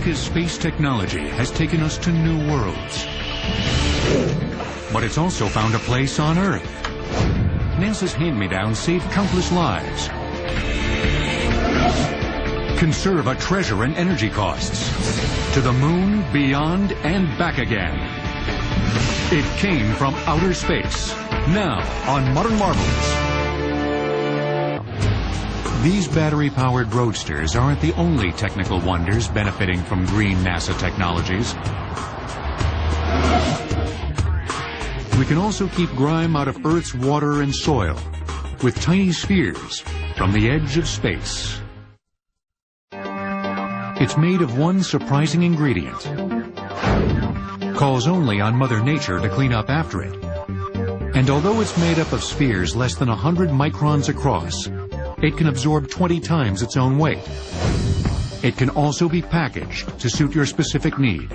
America's space technology has taken us to new worlds. But it's also found a place on Earth. NASA's hand-me-downs save countless lives, conserve a treasure in energy costs, to the moon, beyond, and back again. It came from outer space, now on Modern Marvels. These battery-powered roadsters aren't the only technical wonders benefiting from green NASA technologies. We can also keep grime out of Earth's water and soil with tiny spheres from the edge of space. It's made of one surprising ingredient. Calls only on Mother Nature to clean up after it. And although it's made up of spheres less than 100 microns across, it can absorb 20 times its own weight. It can also be packaged to suit your specific need.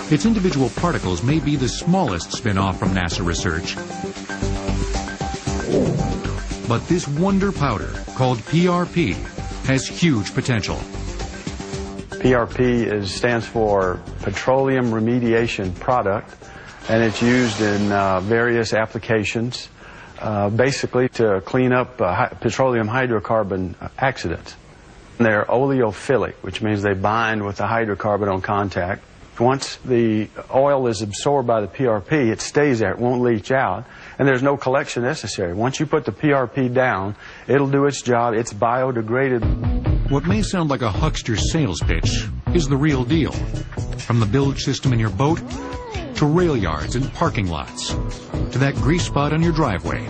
Its individual particles may be the smallest spin-off from NASA research, but this wonder powder, called PRP, has huge potential. PRP stands for Petroleum Remediation Product, and it's used in various applications, basically to clean up petroleum hydrocarbon accidents. They're oleophilic, which means they bind with the hydrocarbon on contact. Once the oil is absorbed by the PRP, it stays there, it won't leach out, and there's no collection necessary. Once you put the PRP down, it'll do its job, it's biodegraded. What may sound like a huckster's sales pitch is the real deal. From the bilge system in your boat, to rail yards and parking lots, to that grease spot on your driveway.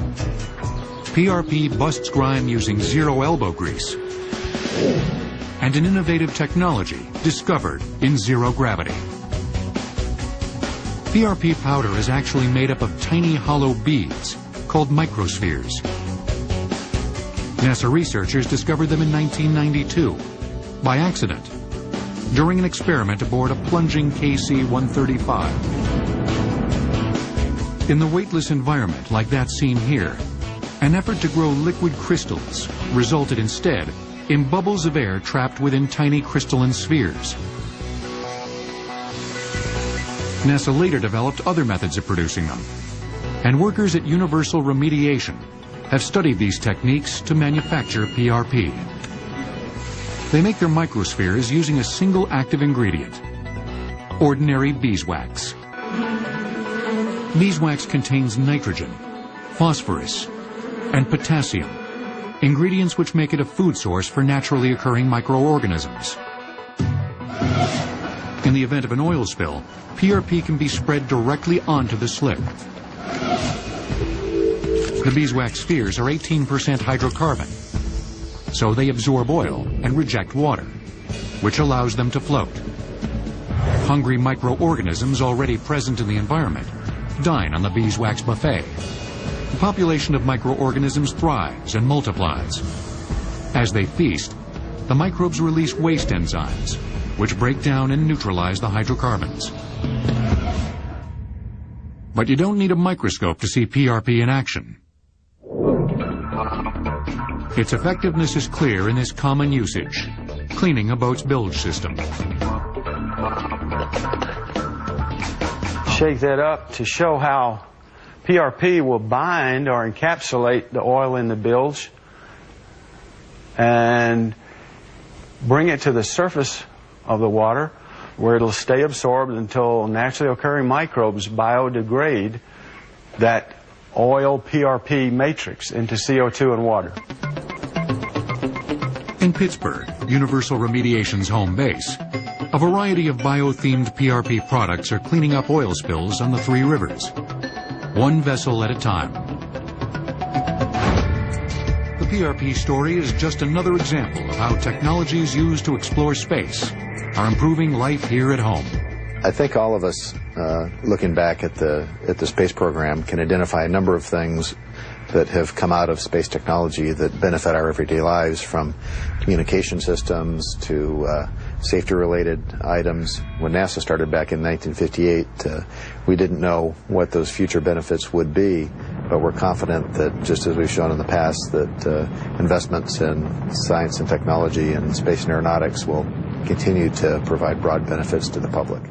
PRP busts grime using zero elbow grease and an innovative technology discovered in zero gravity. PRP powder is actually made up of tiny hollow beads called microspheres. NASA researchers discovered them in 1992 by accident during an experiment aboard a plunging KC-135. In the weightless environment like that seen here, an effort to grow liquid crystals resulted instead in bubbles of air trapped within tiny crystalline spheres. NASA later developed other methods of producing them, and workers at Universal Remediation have studied these techniques to manufacture PRP. They make their microspheres using a single active ingredient, ordinary beeswax. Beeswax contains nitrogen, phosphorus, and potassium, ingredients which make it a food source for naturally occurring microorganisms. In the event of an oil spill, PRP can be spread directly onto the slip. The beeswax spheres are 18% hydrocarbon, so they absorb oil and reject water, which allows them to float. Hungry microorganisms already present in the environment dine on the beeswax buffet. The population of microorganisms thrives and multiplies. As they feast, the microbes release waste enzymes, which break down and neutralize the hydrocarbons. But you don't need a microscope to see PRP in action. Its effectiveness is clear in this common usage, cleaning a boat's bilge system. Shake that up to show how PRP will bind or encapsulate the oil in the bilge and bring it to the surface of the water where it'll stay absorbed until naturally occurring microbes biodegrade that oil PRP matrix into CO2 and water. In Pittsburgh, Universal Remediation's home base, a variety of bio-themed PRP products are cleaning up oil spills on the three rivers, one vessel at a time. The PRP story is just another example of how technologies used to explore space are improving life here at home. I think all of us, looking back at the space program, can identify a number of things that have come out of space technology that benefit our everyday lives, from communication systems to safety-related items. When NASA started back in 1958, we didn't know what those future benefits would be, but we're confident that, just as we've shown in the past, that investments in science and technology and space and aeronautics will continue to provide broad benefits to the public.